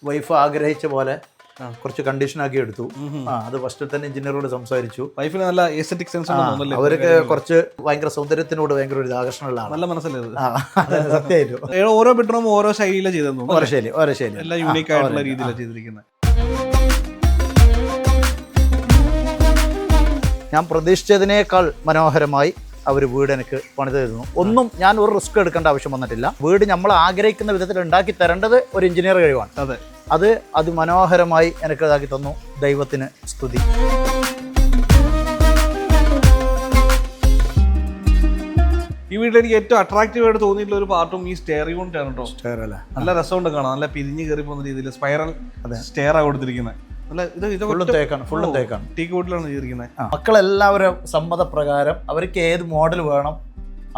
Wife ആഗ്രഹിച്ച പോലെ കുറച്ച് കണ്ടീഷനാക്കി എടുത്തു. അത് ഫസ്റ്റ് തന്നെ എഞ്ചിനീയറോട് സംസാരിച്ചു. വൈഫിന് നല്ല എസ്തെറ്റിക് സെൻസ് ഉണ്ടെന്നല്ലേ? അവർക്ക് കുറച്ച് ഭയങ്കര സൗന്ദര്യത്തിനോട് ഭയങ്കര ഒരു ആകർഷണമുള്ള നല്ല മനസ്സിലത്. സത്യമായിട്ടും ഓരോ ബെഡ്റൂമും ഓരോ ശൈലിയിലാണ് ചെയ്തെന്നു. ഓരോ ശൈലി എല്ലാം യൂണീക്ക് ആയിട്ടുള്ള രീതിയിലാണ് ചെയ്തിരിക്കുന്നത്. ഞാൻ പ്രതീക്ഷിച്ചതിനേക്കാൾ മനോഹരമായി അവർ വീട് എനിക്ക് പണിത് തരുന്നു. ഒന്നും ഞാൻ ഒരു റിസ്ക് എടുക്കേണ്ട ആവശ്യം വന്നിട്ടില്ല. വീട് നമ്മൾ ആഗ്രഹിക്കുന്ന വിധത്തിൽ ഉണ്ടാക്കി തരേണ്ടത് ഒരു എഞ്ചിനീയർ കഴിവാണ്. അതെ, അത് മനോഹരമായി എനിക്ക് ഇതാക്കി തന്നു. ദൈവത്തിന് സ്തുതി. ഈ വീട്ടിൽ എനിക്ക് ഏറ്റവും അട്രാക്റ്റീവ് ആയിട്ട് തോന്നിയിട്ടുള്ള ഒരു പാർട്ടും ഈ സ്റ്റെയർ യൂണിറ്റ് ആണ് കേട്ടോ. സ്റ്റെയർ അല്ലേ, നല്ല രസമുണ്ട് കാണാൻ. നല്ല പിരിഞ്ഞ് കയറി പോകുന്ന രീതിയിൽ സ്പൈറൽ സ്റ്റെയർ ആണ് കൊടുത്തിരിക്കുന്നത്. ഫുള്ളും തേക്കാണ്. ടീക്ക് വുഡിലാണ് ചെയ്തിരിക്കുന്നത്. മക്കളെല്ലാവരും സമ്മതപ്രകാരം അവർക്ക് ഏത് മോഡൽ വേണം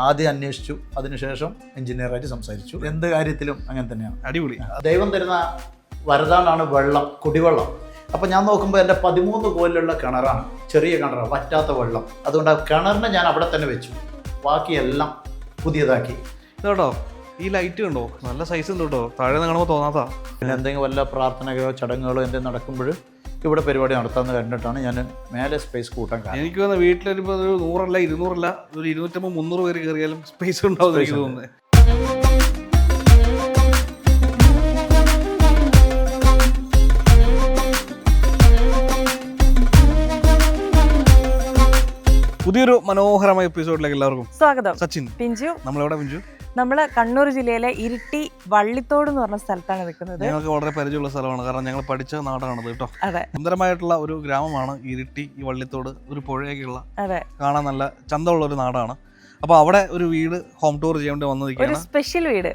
ആദ്യം അന്വേഷിച്ചു. അതിനുശേഷം എഞ്ചിനീയറായിട്ട് സംസാരിച്ചു. എന്ത് കാര്യത്തിലും അങ്ങനെ തന്നെയാണ്. അടിപൊളി. ദൈവം തരുന്ന വരദാനാണ് വെള്ളം, കുടിവെള്ളം. അപ്പം ഞാൻ നോക്കുമ്പോൾ എൻ്റെ 13 കോലിലുള്ള കിണറാണ്, ചെറിയ കിണറാണ്, വറ്റാത്ത വെള്ളം. അതുകൊണ്ട് ആ കിണറിനെ ഞാൻ അവിടെ തന്നെ വെച്ചു. ബാക്കിയെല്ലാം പുതിയതാക്കി. കേട്ടോ, ഈ ലൈറ്റ് കണ്ടോ, നല്ല സൈസ് ഉണ്ട് കേട്ടോ. താഴെ നിന്ന് കാണുമ്പോൾ തോന്നാത്ത. പിന്നെ എന്തെങ്കിലും വല്ല പ്രാർത്ഥനകളോ ചടങ്ങുകളോ എന്തെങ്കിലും നടക്കുമ്പോൾ ഇവിടെ പരിപാടി നടത്താമെന്ന് കണ്ടിട്ടാണ് ഞാൻ മേലെ സ്പേസ് കൂട്ടാൻ കാരണം. എനിക്ക് തോന്നുന്നത് വീട്ടിലൊരു 100 200 ഒരു 250 300 പേര് കയറിയാലും സ്പേസ് ഉണ്ടാവും എനിക്ക് തോന്നുന്നത്. പുതിയൊരു മനോഹരമായ എപ്പിസോഡിലേക്ക് എല്ലാവർക്കും സ്വാഗതം. സച്ചിൻ, പിഞ്ചു. നമ്മളെവിടെ പിഞ്ചു? നമ്മള് കണ്ണൂർ ജില്ലയിലെ ഇരിട്ടി വള്ളിത്തോട് എന്ന് പറഞ്ഞ സ്ഥലത്താണ് നിൽക്കുന്നത്. ഞങ്ങൾക്ക് വളരെ പരിചയമുള്ള സ്ഥലമാണ്, കാരണം ഞങ്ങൾ പഠിച്ച നാടാണത് കേട്ടോ. അതെ, സുന്ദരമായിട്ടുള്ള ഒരു ഗ്രാമമാണ് ഇരിട്ടി, ഈ വള്ളിത്തോട്. ഒരു പുഴയൊക്കെയുള്ള, കാണാൻ നല്ല ചന്തമുള്ള ഒരു നാടാണ്. അപ്പൊ അവിടെ ഒരു വീട് ഹോം ടൂർ ചെയ്യേണ്ടി വന്നിരിക്കുകയാണ്. ഒരു സ്പെഷ്യൽ വീട്.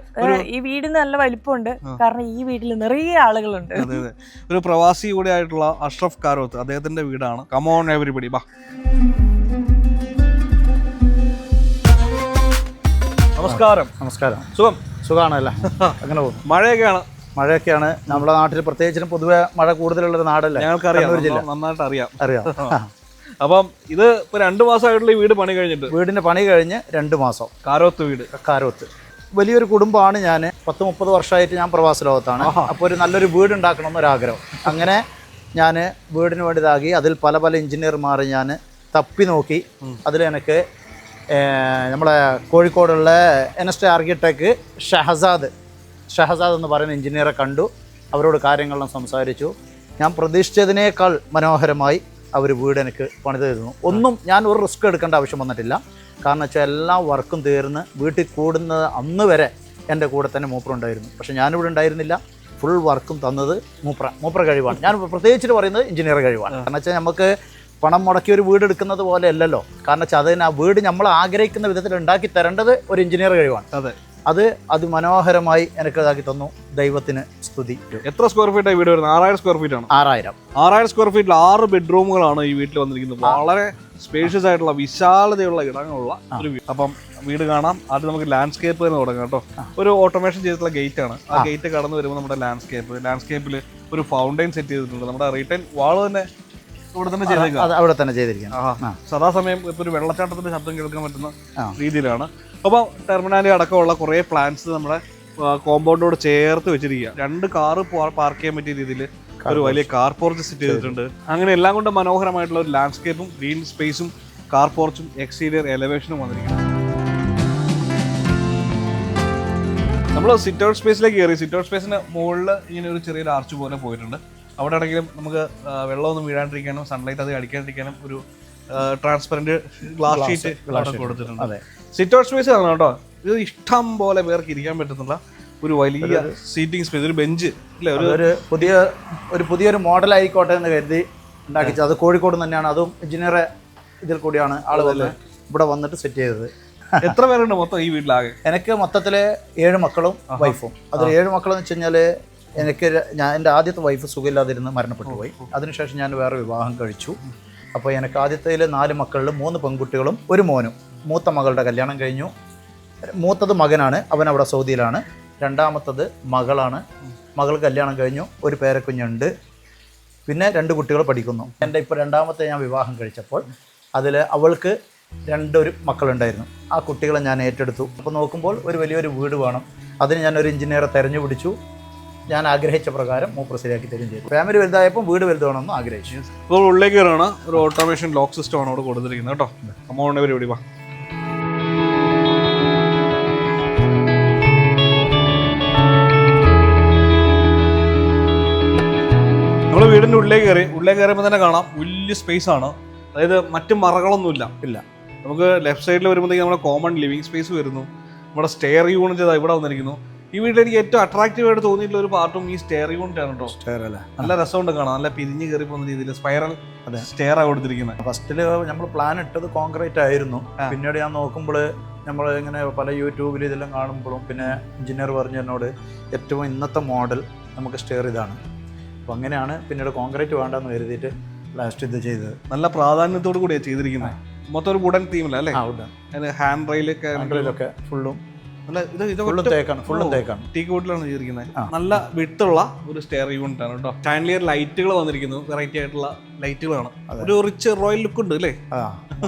ഈ വീടിന് നല്ല വലിപ്പമുണ്ട്, കാരണം ഈ വീട്ടിൽ നിറയെ ആളുകളുണ്ട്. അതെ അതെ, ഒരു പ്രവാസി കൂടെ ആയിട്ടുള്ള അഷ്റഫ് കാരോത്ത്, അദ്ദേഹത്തിന്റെ വീടാണ്. കമോൺ എവരിബഡി, ബാ. നമസ്കാരം. നമസ്കാരം. സുഖമാണല്ലേ? അങ്ങനെ പോകും. മഴയൊക്കെയാണ് നമ്മുടെ നാട്ടിൽ. പ്രത്യേകിച്ചും പൊതുവെ മഴ കൂടുതലുള്ളൊരു നാടല്ലേ, ഞങ്ങൾക്കറിയാം, നന്നായിട്ട് അറിയാം. അപ്പം ഇത് ഇപ്പൊ 2 മാസമായിട്ടുള്ള ഈ വീട് പണി കഴിഞ്ഞിട്ട്, വീടിന്റെ പണി കഴിഞ്ഞ് 2 മാസം. കാരോത്ത് വലിയൊരു കുടുംബമാണ്. ഞാൻ 10-30 വർഷമായിട്ട് ഞാൻ പ്രവാസ ലോകത്താണ്. അപ്പോൾ ഒരു നല്ലൊരു വീട് ഉണ്ടാക്കണമെന്നൊരാഗ്രഹം. അങ്ങനെ ഞാൻ വീടിന് വേണ്ടിയതാക്കി. അതിൽ പല എഞ്ചിനീയർമാർ ഞാൻ തപ്പി നോക്കി. അതിലെനിക്ക് നമ്മളെ കോഴിക്കോടുള്ള എനസ്റ്റ് ആർക്കിടെക്ട് ഷഹസാദ് എന്ന് പറയുന്ന എഞ്ചിനീയറെ കണ്ടു. അവരോട് കാര്യങ്ങളെല്ലാം സംസാരിച്ചു. ഞാൻ പ്രതീക്ഷിച്ചതിനേക്കാൾ മനോഹരമായി അവർ വീട് എനിക്ക് പണിത് തരുന്നു. ഒന്നും ഞാൻ ഒരു റിസ്ക് എടുക്കേണ്ട ആവശ്യം വന്നിട്ടില്ല. കാരണം വെച്ചാൽ എല്ലാ വർക്കും തീർന്ന് വീട്ടിൽ കൂടുന്നത് അന്ന് വരെ എൻ്റെ കൂടെ തന്നെ മൂപ്പറുണ്ടായിരുന്നു. പക്ഷേ ഞാനിവിടെ ഉണ്ടായിരുന്നില്ല. ഫുൾ വർക്കും തന്നത് മൂപ്പറ കഴിവാണ്. ഞാൻ പ്രത്യേകിച്ചിട്ട് പറയുന്നത് എഞ്ചിനീയർ കഴിവാണ്. കാരണം വെച്ചാൽ നമുക്ക് പണം മുടക്കി ഒരു വീട് എടുക്കുന്നത് പോലെ അല്ലല്ലോ. കാരണം വെച്ചാൽ അതിന് ആ വീട് നമ്മൾ ആഗ്രഹിക്കുന്ന വിധത്തിൽ ഉണ്ടാക്കി തരേണ്ടത് ഒരു എഞ്ചിനീയർ കഴിവാണ്. അത് മനോഹരമായി എനിക്ക് ഇതാക്കി തന്നു. ദൈവത്തിന് സ്തുതി. എത്ര സ്ക്വയർ ഫീറ്റ് വീട് വരുന്നത്? 6000 സ്ക്വയർ ഫീറ്റ് ആണ്. 6000 സ്ക്വയർ ഫീറ്റിൽ 6 ബെഡ്റൂമുകളാണ് ഈ വീട്ടിൽ വന്നിരിക്കുന്നത്. വളരെ സ്പേഷ്യസ് ആയിട്ടുള്ള, വിശാലതയുള്ള ഇടങ്ങളുള്ള ഒരു വീട്. അപ്പം വീട് കാണാം. ആദ്യം നമുക്ക് ലാൻഡ്സ്കേപ്പ് തന്നെ തുടങ്ങാം കേട്ടോ. ഒരു ഓട്ടോമേഷൻ ചെയ്തിട്ടുള്ള ഗേറ്റ് ആണ്. ആ ഗേറ്റ് കടന്നു വരുമ്പോൾ നമ്മുടെ ലാൻഡ്സ്കേപ്പിൽ ഒരു ഫൗണ്ടൈൻ സെറ്റ് ചെയ്തിട്ടുണ്ട്. നമ്മുടെ റീറ്റെയിൽ വാള് തന്നെ അവിടെ തന്നെ ചെയ്തിരിക്കുകയാണ്. സദാസമയം ഇപ്പൊ ഒരു വെള്ളച്ചാട്ടത്തിന്റെ ശബ്ദം കേൾക്കാൻ പറ്റുന്ന രീതിയിലാണ്. അപ്പൊ ടെർമിനാലി അടക്കമുള്ള കുറെ പ്ലാന്റ്സ് നമ്മുടെ കോമ്പൗണ്ടോട് ചേർത്ത് വെച്ചിരിക്കുക. 2 കാറ് പാർക്ക് ചെയ്യാൻ പറ്റിയ രീതിയിൽ ഒരു വലിയ കാർ പോർച്ച് സെറ്റ് ചെയ്തിട്ടുണ്ട്. അങ്ങനെ എല്ലാം കൊണ്ട് മനോഹരമായിട്ടുള്ള ഒരു ലാൻഡ്സ്കേപ്പും ഗ്രീൻ സ്പേസും കാർ പോർച്ചും എക്സ്റ്റീരിയർ എലവേഷനും വന്നിരിക്കുന്നത്. നമ്മൾ സിറ്റ് ഔട്ട് സ്പേസിലേക്ക് കയറി. സിറ്റ് ഔട്ട് സ്പേസിന് മുകളിൽ ഇങ്ങനെ ഒരു ചെറിയൊരു ആർച്ച് പോലെ പോയിട്ടുണ്ട്. അവിടെ ആണെങ്കിലും നമുക്ക് വെള്ളമൊന്നും വീഴാണ്ടിരിക്കാനും സൺലൈറ്റ് അത് അടിക്കാണ്ടിരിക്കാനും ഒരു ട്രാൻസ്പെറന്റ് ഗ്ലാസ് ഷീറ്റ് കൊടുത്തിട്ടുണ്ട്. സിറ്റ് ഔട്ട് സ്പേസ് ആണ് കേട്ടോ. ഇത് ഇഷ്ടം പോലെ പേർക്ക് ഇരിക്കാൻ പറ്റുന്നുള്ള ഒരു വലിയ സീറ്റിംഗ് സ്പേസ്, ഒരു ബെഞ്ച് അല്ലേ, ഒരു പുതിയൊരു മോഡൽ ആയിക്കോട്ടെ എന്ന് കരുതി ഉണ്ടാക്കിച്ചത്. അത് കോഴിക്കോട് തന്നെയാണ്. അതും എഞ്ചിനീയറെ ഇതിൽ കൂടിയാണ് ആളുകൾ ഇവിടെ വന്നിട്ട് സെറ്റ് ചെയ്തത്. എത്ര പേരുണ്ട് മൊത്തം ഈ വീട്ടിലാകെ? എനിക്ക് മൊത്തത്തിൽ 7 മക്കളും വൈഫും. അതിൽ 7 മക്കളെന്ന് വെച്ച് കഴിഞ്ഞാൽ എൻ്റെ ആദ്യത്തെ വൈഫ് സുഖമില്ലാതിരുന്ന് മരണപ്പെട്ടു പോയി. അതിനുശേഷം ഞാൻ വേറെ വിവാഹം കഴിച്ചു. അപ്പോൾ എനിക്ക് ആദ്യത്തേൽ 4 മക്കളിൽ 3 പെൺകുട്ടികളും 1 മോനും. മൂത്ത മകളുടെ കല്യാണം കഴിഞ്ഞു. മൂത്തത് മകനാണ്, അവൻ അവിടെ സൗദിയിലാണ്. രണ്ടാമത്തത് മകളാണ്, മകൾ കല്യാണം കഴിഞ്ഞു, ഒരു പേരക്കുഞ്ഞുണ്ട്. പിന്നെ 2 കുട്ടികൾ പഠിക്കുന്നു. എൻ്റെ ഇപ്പോൾ രണ്ടാമത്തെ ഞാൻ വിവാഹം കഴിച്ചപ്പോൾ അതിൽ അവൾക്ക് 2 മക്കളുണ്ടായിരുന്നു. ആ കുട്ടികളെ ഞാൻ ഏറ്റെടുത്തു. അപ്പോൾ നോക്കുമ്പോൾ ഒരു വലിയൊരു വീട് വേണം. അതിന് ഞാനൊരു എഞ്ചിനീയറെ തിരഞ്ഞു പിടിച്ചു. ഞാൻ ആഗ്രഹിച്ച പ്രകാരം മൂപ്പർ ശരിയാക്കി തരും ചെയ്തു. ഫാമിലി വലുതായപ്പോൾ വീട് വലുതാണെന്ന് ആഗ്രഹിച്ചു. ഇപ്പോൾ ഉള്ളിലേക്ക് കയറാണ്. ഒരു ഓട്ടോമേഷൻ ലോക്ക് സിസ്റ്റം ആണ് അവിടെ കൊടുത്തിരിക്കുന്നത് കേട്ടോ. അമൗണ്ട് പരിപാടി വാ. നമ്മൾ വീടിൻ്റെ ഉള്ളിലേക്ക് കയറിയപ്പോൾ തന്നെ കാണാം വലിയ സ്പേസ് ആണ്. അതായത് മറ്റു മറകളൊന്നുമില്ല. നമുക്ക് ലെഫ്റ്റ് സൈഡിൽ വരുമ്പോഴത്തേക്ക് നമ്മുടെ കോമൺ ലിവിങ് സ്പേസ് വരുന്നു. നമ്മുടെ സ്റ്റെയർ യൂണിറ്റ് ഇവിടെ വന്നിരിക്കുന്നു. ഈ വീട്ടിൽ എനിക്ക് ഏറ്റവും അട്രാക്റ്റീവ് ആയിട്ട് തോന്നിയിട്ടുള്ള ഒരു പാർട്ടും ഈ സ്റ്റെയർ യൂണിറ്റ് ആണ് കേട്ടോ. സ്റ്റെയർ അല്ലേ, നല്ല രസമുണ്ട് കാണാൻ. നല്ല പിരിഞ്ഞ് കയറി പോകുന്ന രീതിയിൽ സ്പൈറൽ സ്റ്റെയർ ആണ് കൊടുത്തിരിക്കുന്നത്. ഫസ്റ്റിൽ നമ്മൾ പ്ലാൻ ഇട്ടത് കോൺക്രീറ്റ് ആയിരുന്നു. പിന്നീട് ഞാൻ നോക്കുമ്പോൾ നമ്മൾ ഇങ്ങനെ പല യൂട്യൂബിൽ ഇതെല്ലാം കാണുമ്പോഴും പിന്നെ എഞ്ചിനീയർ പറഞ്ഞു എന്നോട് ഏറ്റവും ഇന്നത്തെ മോഡൽ നമുക്ക് സ്റ്റെയർ ഇതാണ്. അപ്പോൾ അങ്ങനെയാണ് പിന്നീട് കോൺക്രീറ്റ് വേണ്ടെന്ന് കരുതിയിട്ട് ലാസ്റ്റ് ഇത് ചെയ്തത്. നല്ല പ്രാധാന്യത്തോടു കൂടിയാണ് ചെയ്തിരിക്കുന്നത്. മൊത്തം ഒരു വുഡൻ തീമില്ല അല്ലേ? ഹാൻഡ് റെയിലൊക്കെ ഫുള്ളും ഫുള്ളും തേക്കാണ്. ടീക്ക് വുഡിലാണ് ചെയ്തിരിക്കുന്നത്. നല്ല വിട്ടുള്ള ഒരു സ്റ്റെയർ യൂണിറ്റ് ആണ് കേട്ടോ. ചാൻഡിലിയർ ലൈറ്റുകൾ വന്നിരിക്കുന്നു. വെറൈറ്റി ആയിട്ടുള്ള ലൈറ്റുകളാണ്. ഒരു റിച്ച് റോയൽ ലുക്ക് ഉണ്ട് അല്ലേ?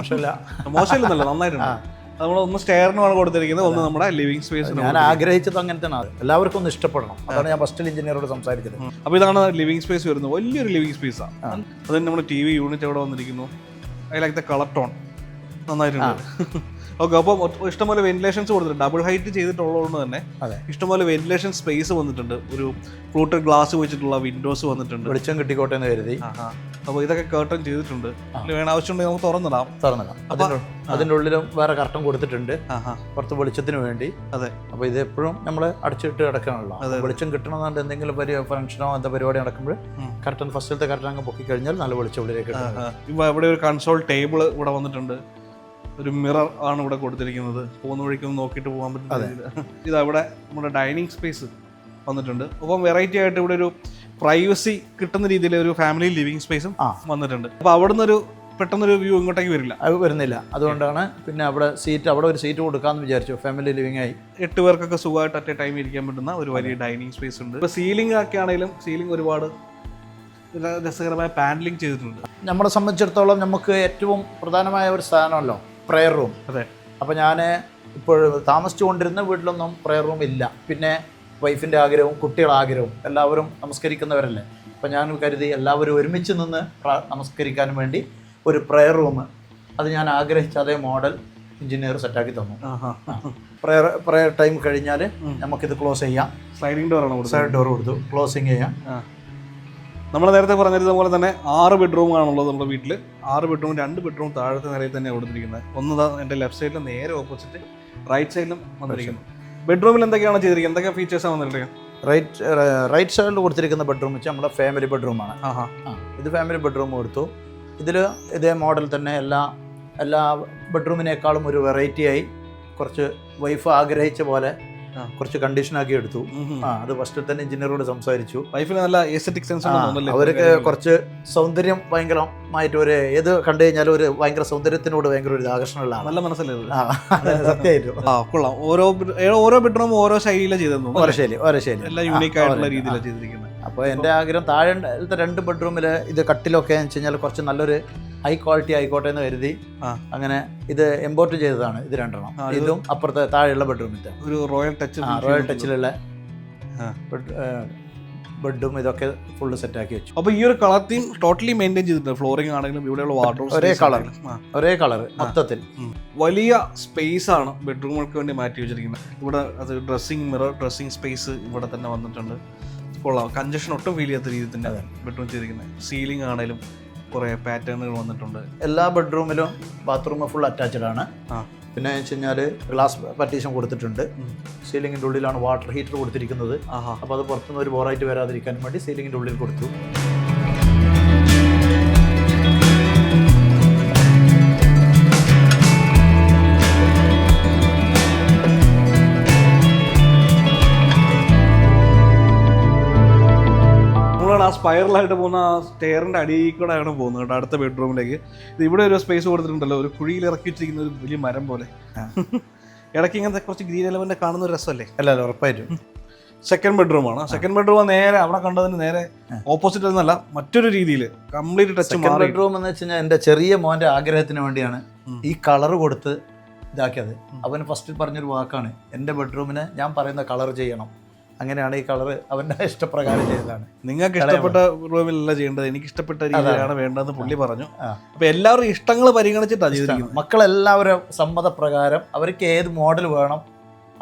മോശമില്ലെന്നല്ല, നന്നായിട്ടുണ്ട്. നമ്മൾ ഒന്ന് സ്റ്റെയറിനാണ് കൊടുത്തിരിക്കുന്നത്, ഒന്ന് നമ്മുടെ ലിവിംഗ് സ്പേസ്. ഞാൻ ആഗ്രഹിച്ചത് അങ്ങനെ തന്നെ, എല്ലാവർക്കും ഒന്ന് ഇഷ്ടപ്പെടണം. അതാണ് ഞാൻ ഫസ്റ്റ് എഞ്ചിനീയറോട് സംസാരിച്ചത്. അപ്പോൾ ഇതാണ് ലിവിംഗ് സ്പേസ് വരുന്നത്. വലിയൊരു ലിവിംഗ് സ്പേസാണ്. അതിന് നമ്മുടെ TV യൂണിറ്റ് അവിടെ വന്നിരിക്കുന്നു. I like the colour tone, നന്നായിട്ടുണ്ട്. ഓക്കെ, അപ്പോൾ ഇഷ്ടംപോലെ വെന്റിലേഷൻസ് കൊടുത്തിട്ടുണ്ട്. ഡബിൾ ഹൈറ്റ് ചെയ്തിട്ടുള്ളതുകൊണ്ട് തന്നെ ഇഷ്ടംപോലെ വെന്റിലേഷൻ സ്പേസ് വന്നിട്ടുണ്ട്. ഒരു ഫ്ലൂട്ടഡ് ഗ്ലാസ് വെച്ചിട്ടുള്ള വിൻഡോസ് വന്നിട്ടുണ്ട്. വെളിച്ചം കിട്ടിക്കോട്ടെ എന്ന് കരുതി. അപ്പോൾ ഇതൊക്കെ കർട്ടൻ ചെയ്തിട്ടുണ്ട്. വേണം ആവശ്യമുണ്ടെങ്കിൽ നമുക്ക് തുറന്നിടാം. അതിൻ്റെ ഉള്ളിലും വേറെ കർട്ടൻ കൊടുത്തിട്ടുണ്ട്, പുറത്ത് വെളിച്ചത്തിന് വേണ്ടി. അതെ, അപ്പോൾ ഇത് എപ്പോഴും നമ്മൾ അടച്ചിട്ട് കിടക്കാണല്ലോ. വെളിച്ചം കിട്ടണമെന്നുണ്ട് എന്തെങ്കിലും ഫംഗ്ഷനോ എന്താ പരിപാടി നടക്കുമ്പോൾ കർട്ടൻ ഫസ്റ്റിലത്തെ കർട്ടൻ അങ്ങ് പൊക്കി കഴിഞ്ഞാൽ നല്ല വെളിച്ചം ഉള്ളിലേക്ക്. ഇവിടെ ഒരു കൺസോൾ ടേബിൾ ഇവിടെ വന്നിട്ടുണ്ട്. ഒരു മിറർ ആണ് ഇവിടെ കൊടുത്തിരിക്കുന്നത്. പോകുന്ന വഴിക്കൊന്ന് നോക്കിയിട്ട് പോകാൻ പറ്റും. ഇതവിടെ നമ്മുടെ ഡൈനിങ് സ്പേസ് വന്നിട്ടുണ്ട്. അപ്പം വെറൈറ്റി ആയിട്ട് ഇവിടെ ഒരു പ്രൈവസി കിട്ടുന്ന രീതിയിൽ ഒരു ഫാമിലി ലിവിങ് സ്പേസും വന്നിട്ടുണ്ട്. അപ്പോൾ അവിടെ നിന്നൊരു പെട്ടെന്നൊരു വ്യൂ ഇങ്ങോട്ടേക്ക് വരുന്നില്ല. അതുകൊണ്ടാണ് പിന്നെ അവിടെ ഒരു സീറ്റ് കൊടുക്കാമെന്ന് വിചാരിച്ചു. ഫാമിലി ലിവിംഗ് ആയി 8 പേർക്കൊക്കെ സുഖമായിട്ട് അറ്റ് എ ടൈം ഇരിക്കാൻ പറ്റുന്ന ഒരു വലിയ ഡൈനിങ് സ്പേസ് ഉണ്ട്. ഇപ്പോൾ സീലിംഗ് ഒക്കെ ആണെങ്കിലും സീലിംഗ് ഒരുപാട് രസകരമായ പാനലിംഗ് ചെയ്തിട്ടുണ്ട്. നമ്മളെ സംബന്ധിച്ചിടത്തോളം നമുക്ക് ഏറ്റവും പ്രധാനമായ ഒരു സ്ഥാനമല്ലോ പ്രെയർ റൂം. അതെ. അപ്പോൾ ഞാൻ ഇപ്പോൾ താമസിച്ചുകൊണ്ടിരുന്ന വീട്ടിലൊന്നും പ്രെയർ റൂം ഇല്ല. പിന്നെ വൈഫിൻ്റെ ആഗ്രഹവും കുട്ടികളുടെ ആഗ്രഹവും, എല്ലാവരും നമസ്കരിക്കുന്നവരല്ലേ. അപ്പോൾ ഞാൻ കരുതി എല്ലാവരും ഒരുമിച്ച് നിന്ന് നമസ്കരിക്കാനും വേണ്ടി ഒരു പ്രെയർ റൂം, അത് ഞാൻ ആഗ്രഹിച്ച അതേ മോഡൽ എഞ്ചിനീയർ സെറ്റാക്കി തന്നു. പ്രെയർ ടൈം കഴിഞ്ഞാൽ നമുക്കിത് ക്ലോസ് ചെയ്യാം. സ്ലൈഡിംഗ് ഡോറാണ്, സൈഡ് ഡോർ കൊടുത്തു, ക്ലോസിങ് ചെയ്യാം. നമ്മൾ നേരത്തെ പറഞ്ഞിരുന്ന പോലെ തന്നെ 6 ബെഡ്റൂമാണുള്ളത് നമ്മുടെ വീട്ടിൽ. 6 ബെഡ്റൂം, 2 ബെഡ്റൂം താഴത്തെ നിലയിൽ തന്നെയാണ് കൊടുത്തിരിക്കുന്നത്. ഒന്ന് എൻ്റെ ലെഫ്റ്റ് സൈഡിലും നേരെ ഓപ്പോസിറ്റ് റൈറ്റ് സൈഡിലും വന്നിരിക്കുന്നു. ബെഡ്റൂമിൽ എന്തൊക്കെയാണ് ചെയ്തിരിക്കുന്നത്, എന്തൊക്കെ ഫീച്ചേഴ്സാണ് വന്നിരിക്കുന്നത്? റൈറ്റ് സൈഡിൽ കൊടുത്തിരിക്കുന്ന ബെഡ്റൂം വെച്ചാൽ നമ്മുടെ ഫാമിലി ബെഡ്റൂമാണ്. ഇത് ഫാമിലി ബെഡ്റൂം കൊടുത്തു. ഇതിൽ ഇതേ മോഡൽ തന്നെ എല്ലാ ബെഡ്റൂമിനേക്കാളും ഒരു വെറൈറ്റിയായി കുറച്ച് വൈഫ് ആഗ്രഹിച്ച പോലെ കുറച്ച് കണ്ടീഷനാക്കി എടുത്തു. അത് ഫസ്റ്റിൽ തന്നെ എഞ്ചിനീയറോട് സംസാരിച്ചു. വൈഫിന് നല്ല എസ്തെറ്റിക് സെൻസ് ആണ്. അവർക്ക് കുറച്ച് സൗന്ദര്യം ഭയങ്കരമായിട്ട് ഏത് കണ്ടു കഴിഞ്ഞാലും ഒരു ഭയങ്കര സൗന്ദര്യത്തിനോട് ഭയങ്കര ഒരു ആകർഷണമുള്ള നല്ല മനസ്സിലായി. സത്യമായിട്ടും കൊള്ളാം. ഓരോ ബെഡ്റൂമും ഓരോ ശൈലിയിലാണ് ചെയ്തത്. ഓരോ ശൈലി എല്ലാം യൂണിക് ആയിട്ടുള്ള രീതിയിലാണ് ചെയ്തിരിക്കുന്നത്. അപ്പോൾ എൻ്റെ ആഗ്രഹം താഴത്തെ 2 ബെഡ്റൂമിൽ ഇത് കട്ടിലൊക്കെ എന്ന് വെച്ച് കഴിഞ്ഞാൽ കുറച്ച് നല്ലൊരു ഹൈ ക്വാളിറ്റി ആയിക്കോട്ടെ എന്ന് കരുതി അങ്ങനെ ഇത് ഇമ്പോർട്ട് ചെയ്തതാണ്. ഇത് 2 ഇതും അപ്പുറത്തെ താഴെയുള്ള ബെഡ്റൂമിൻ്റെ ഒരു റോയൽ ടച്ചിലുള്ള ബെഡും ഇതൊക്കെ ഫുള്ള് സെറ്റാക്കി വെച്ചു. അപ്പോൾ ഈ ഒരു കളർ തീം ടോട്ടലി മെയിൻറ്റെയിൻ ചെയ്തിട്ടുണ്ട്. ഫ്ലോറിംഗ് ആണെങ്കിലും ഇവിടെയുള്ള വാർഡ്രോബ് ഒരേ കളർ മൊത്തത്തിൽ. വലിയ സ്പേസ് ആണ് ബെഡ്റൂമുകൾക്ക് വേണ്ടി മാറ്റി വെച്ചിരിക്കുന്നത്. ഇവിടെ അത് ഡ്രസ്സിംഗ് മിറർ, ഡ്രസ്സിംഗ് സ്പേസ് ഇവിടെ തന്നെ വന്നിട്ടുണ്ട്. കൊള്ളാം. കഞ്ചഷൻ ഒട്ടും ഫീൽ ചെയ്യാത്ത രീതിയിൽ തന്നെ ബെഡ്റൂം ചെയ്തിരിക്കുന്നത്. സീലിംഗ് ആണെങ്കിലും കുറേ പാറ്റേണുകൾ വന്നിട്ടുണ്ട്. എല്ലാ ബെഡ്റൂമിലും ബാത്റൂം ഫുൾ അറ്റാച്ച്ഡ് ആണ്. പിന്നെ വെച്ച് കഴിഞ്ഞാൽ ഗ്ലാസ് പാർട്ടീഷൻ കൊടുത്തിട്ടുണ്ട്. സീലിംഗിൻ്റെ ഉള്ളിലാണ് വാട്ടർ ഹീറ്റർ കൊടുത്തിരിക്കുന്നത്. അപ്പോൾ അത് പുറത്തുനിന്ന് ഒരു ബോറായിട്ട് വരാതിരിക്കാൻ വേണ്ടി സീലിംഗിൻ്റെ ഉള്ളിൽ കൊടുത്തു. ആ സ്പൈറലായിട്ട് പോകുന്ന സ്റ്റെയറിൻ്റെ അടിയിൽ കൂടെയാണ് പോകുന്നത് കേട്ടോ അടുത്ത ബെഡ്റൂമിലേക്ക്. ഇത് ഇവിടെ ഒരു സ്പേസ് കൊടുത്തിട്ടുണ്ടല്ലോ, ഒരു കുഴിയിൽ ഇറക്കി വെച്ചിരിക്കുന്ന ഒരു വലിയ മരം പോലെ. ഇടയ്ക്ക് ഇങ്ങനത്തെ കുറച്ച് ഗ്രീൻ എലമെന്റ് കാണുന്ന ഒരു രസമല്ലേ? അല്ല, ഉറപ്പായിട്ടും. സെക്കൻഡ് ബെഡ്റൂമാണ്. സെക്കൻഡ് ബെഡ്റൂം നേരെ അവിടെ കണ്ടതിന് നേരെ ഓപ്പോസിറ്റ് എന്നല്ല, മറ്റൊരു രീതിയിൽ കംപ്ലീറ്റ് ടച്ച്. ബെഡ്റൂം എന്ന് വെച്ച് കഴിഞ്ഞാൽ എൻ്റെ ചെറിയ മോൻ്റെ ആഗ്രഹത്തിന് വേണ്ടിയാണ് ഈ കളർ കൊടുത്ത് ഇതാക്കിയത്. അവന് ഫസ്റ്റ് പറഞ്ഞൊരു വാക്കാണ്, എൻ്റെ ബെഡ്റൂമിനെ ഞാൻ പറയുന്ന കളർ ചെയ്യണം. അങ്ങനെയാണ് ഈ കളർ അവൻ്റെ ഇഷ്ടപ്രകാരം ചെയ്തതാണ്. നിങ്ങൾക്ക് ഇഷ്ടപ്പെട്ട റൂമിലല്ല ചെയ്യേണ്ടത്, എനിക്ക് ഇഷ്ടപ്പെട്ട രീതിയിലാണ് വേണ്ടതെന്ന് പുള്ളി പറഞ്ഞു. അപ്പൊ എല്ലാവരും ഇഷ്ടങ്ങൾ പരിഗണിച്ചിട്ടാണ് ചെയ്തിരിക്കുന്നത്. മക്കളെല്ലാവരും സമ്മതപ്രകാരം അവർക്ക് ഏത് മോഡൽ വേണം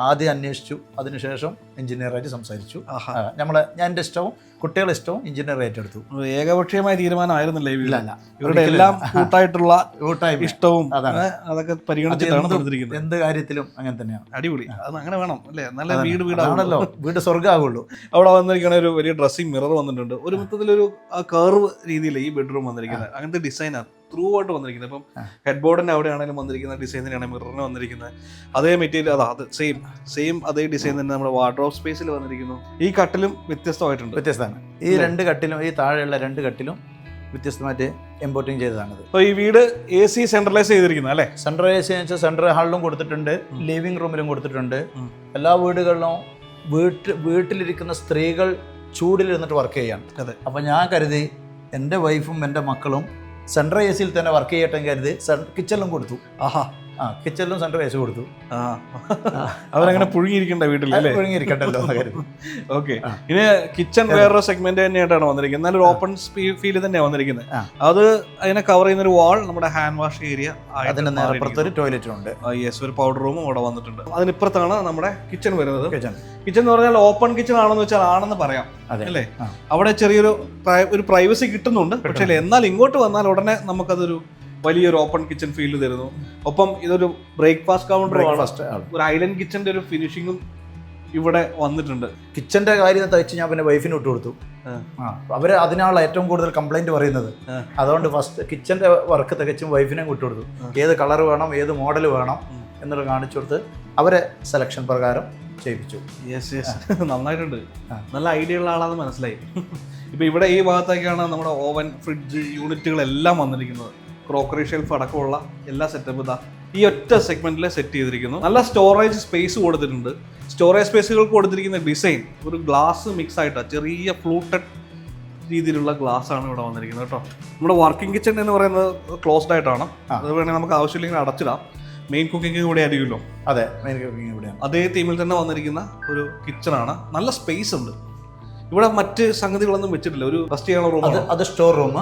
ആദ്യം അന്വേഷിച്ചു, അതിനുശേഷം എഞ്ചിനീയറായിട്ട് സംസാരിച്ചു. ഞാൻ എൻ്റെ ഇഷ്ടവും കുട്ടികളുടെ ഇഷ്ടവും എഞ്ചിനീയർ ഏറ്റെടുത്തു. ഏകപക്ഷീയമായ തീരുമാനമായിരുന്നില്ല ഈ വീട്ടിൽ, ഇവരുടെ എല്ലാം കൂട്ടായിട്ടുള്ള ഇഷ്ടവും അതൊക്കെ പരിഗണിച്ചിട്ടാണ് എന്ത് കാര്യത്തിലും അങ്ങനെ തന്നെയാണ്. അടിപൊളി, അത് അങ്ങനെ വേണം അല്ലേ? നല്ല വീടാണല്ലോ, വീട് സ്വർഗ്ഗമാകുള്ളൂ. അവിടെ വന്നിരിക്കുന്ന ഒരു വലിയ ഡ്രസ്സിംഗ് മിറർ വന്നിട്ടുണ്ട്. ഒരു മൊത്തത്തിലൊരു കർവ് രീതിയിൽ ഈ ബെഡ്റൂം വന്നിരിക്കുന്നത്, അങ്ങനത്തെ ഡിസൈനാണ് ത്രൂ ആയിട്ട് വന്നിരിക്കുന്നത്. ഇപ്പം ഹെഡ് ബോർഡിന്റെ അവിടെ ആണെങ്കിലും വന്നിരിക്കുന്ന ഡിസൈൻ തന്നെയാണ് മിററിന് വന്നിരിക്കുന്നത്. അതേ മെറ്റീരിയൽ, അത് സെയിം അതേ ഡിസൈൻ തന്നെ നമ്മുടെ വാർഡ്രോബ് സ്പേസിൽ വന്നിരിക്കുന്നു. ഈ കട്ടിലും വ്യത്യസ്തമായിട്ടുണ്ട്. വ്യത്യസ്തമാണ്. ഈ 2 കട്ടിലും, ഈ താഴെയുള്ള 2 കട്ടിലും വ്യത്യസ്തമായിട്ട് എംബോർട്ടിങ് ചെയ്തതാണിത്. അപ്പോൾ ഈ വീട് AC സെൻട്രലൈസ് ചെയ്തിരിക്കുന്നത് അല്ലേ? സെൻട്രൽ AC എന്ന് വെച്ചാൽ സെൻട്രൽ ഹാളിലും കൊടുത്തിട്ടുണ്ട്, ലിവിംഗ് റൂമിലും കൊടുത്തിട്ടുണ്ട്. എല്ലാ വീടുകളിലും വീട്ടിലിരിക്കുന്ന സ്ത്രീകൾ ചൂടിലിരുന്നിട്ട് വർക്ക് ചെയ്യാണ്. അപ്പം ഞാൻ കരുതി എൻ്റെ വൈഫും എൻ്റെ മക്കളും സെൻട്രൽ AC തന്നെ വർക്ക് ചെയ്യട്ടെ കരുതി കിച്ചണിലും കൊടുത്തു. കിച്ചണിലും സെൻട്രൽ AC കൊടുത്തു. അവരങ്ങനെ പുഴുങ്ങിയിരിക്കണ്ട വീട്ടിൽ, പുഴുങ്ങിയിരിക്കണ്ടല്ലോ. ഓക്കെ, ഇനി കിച്ചൺ വേറൊരു സെഗ്മെന്റ് തന്നെയായിട്ടാണ് വന്നിരിക്കുന്നത്. എന്നാലും ഒരു ഓപ്പൺ ഫീൽ തന്നെയാണ് വന്നിരിക്കുന്നത്. അത് അതിനെ കവർ ചെയ്യുന്ന ഒരു വാൾ, നമ്മുടെ ഹാൻഡ് വാഷ് ഏരിയ, അതിന്റെ നേരപ്പുറത്തൊരു ടോയ്ലറ്റും ഉണ്ട്. ഒരു പൗഡർ റൂമും അവിടെ വന്നിട്ടുണ്ട്. അതിനിപ്പുറത്താണ് നമ്മുടെ കിച്ചൺ വരുന്നത്. കിച്ചൺ എന്ന് പറഞ്ഞാൽ ഓപ്പൺ കിച്ചൺ ആണെന്ന് വെച്ചാൽ ആണെന്ന് പറയാം അല്ലേ? അവിടെ ചെറിയൊരു പ്രൈവസി കിട്ടുന്നുണ്ട്. പക്ഷേ എന്നാൽ ഇങ്ങോട്ട് വന്നാൽ ഉടനെ നമുക്കതൊരു വലിയൊരു ഓപ്പൺ കിച്ചൺ ഫീൽ തരുന്നു. ഒപ്പം ഇതൊരു ബ്രേക്ക്ഫാസ്റ്റ് കൗണ്ടറുമാണ്. ഒരു ഐലൻഡ് കിച്ചന്റെ ഒരു ഫിനിഷിങ്ങും ഇവിടെ വന്നിട്ടുണ്ട്. കിച്ചന്റെ കാര്യം തയ്ച്ച് ഞാൻ പിന്നെ വൈഫിന് വിട്ടു കൊടുത്തു. അവര് അതിനാണ് ഏറ്റവും കൂടുതൽ കംപ്ലൈന്റ് പറയുന്നത്. അതുകൊണ്ട് ഫസ്റ്റ് കിച്ചന്റെ വർക്ക് തികച്ചും വൈഫിനെ വിട്ടുകൊടുത്തു. ഏത് കളർ വേണം, ഏത് മോഡൽ വേണം എന്നുള്ളത് കാണിച്ചു കൊടുത്ത് അവരെ സെലക്ഷൻ പ്രകാരം ചെയ്യിപ്പിച്ചു. നന്നായിട്ടുണ്ട്, നല്ല ഐഡിയ ഉള്ള ആളാണെന്ന് മനസ്സിലായി. ഇപ്പൊ ഇവിടെ ഈ ഭാഗത്തേക്കാണ് നമ്മുടെ ഓവൻ, ഫ്രിഡ്ജ് യൂണിറ്റുകളെല്ലാം വന്നിരിക്കുന്നത്. ക്രോക്കറി ഷെൽഫ് അടക്കമുള്ള എല്ലാ സെറ്റപ്പ് ഇതാ ഈ ഒറ്റ സെഗ്മെന്റിൽ സെറ്റ് ചെയ്തിരിക്കുന്നു. നല്ല സ്റ്റോറേജ് സ്പേസ് കൊടുത്തിട്ടുണ്ട്. സ്റ്റോറേജ് സ്പേസുകൾക്ക് കൊടുത്തിരിക്കുന്ന ഡിസൈൻ ഒരു ഗ്ലാസ് മിക്സ് ആയിട്ടാണ്, ചെറിയ ഫ്ലൂട്ടഡ് രീതിയിലുള്ള ഗ്ലാസ് ആണ് ഇവിടെ വന്നിരിക്കുന്നത് കേട്ടോ. നമ്മുടെ വർക്കിംഗ് കിച്ചൺ എന്ന് പറയുന്നത് ക്ലോസ്ഡ് ആയിട്ടാണ്. അത് വേണമെങ്കിൽ നമുക്ക് ആവശ്യമില്ലെങ്കിൽ അടച്ചിടാം. മെയിൻ കുക്കിംഗ് കൂടെ ആയിരിക്കുമല്ലോ. അതെ, മെയിൻ കുക്കിംഗ് കൂടെയാണ്. അതേ തീമിൽ തന്നെ വന്നിരിക്കുന്ന ഒരു കിച്ചണാണ്. നല്ല സ്പേസ് ഉണ്ട്. ഇവിടെ മറ്റ് സംഗതികളൊന്നും വെച്ചിട്ടില്ല. ഒരു റെസ്റ്റ് ചെയ്യാനുള്ള റൂം, അത് സ്റ്റോർ റൂം,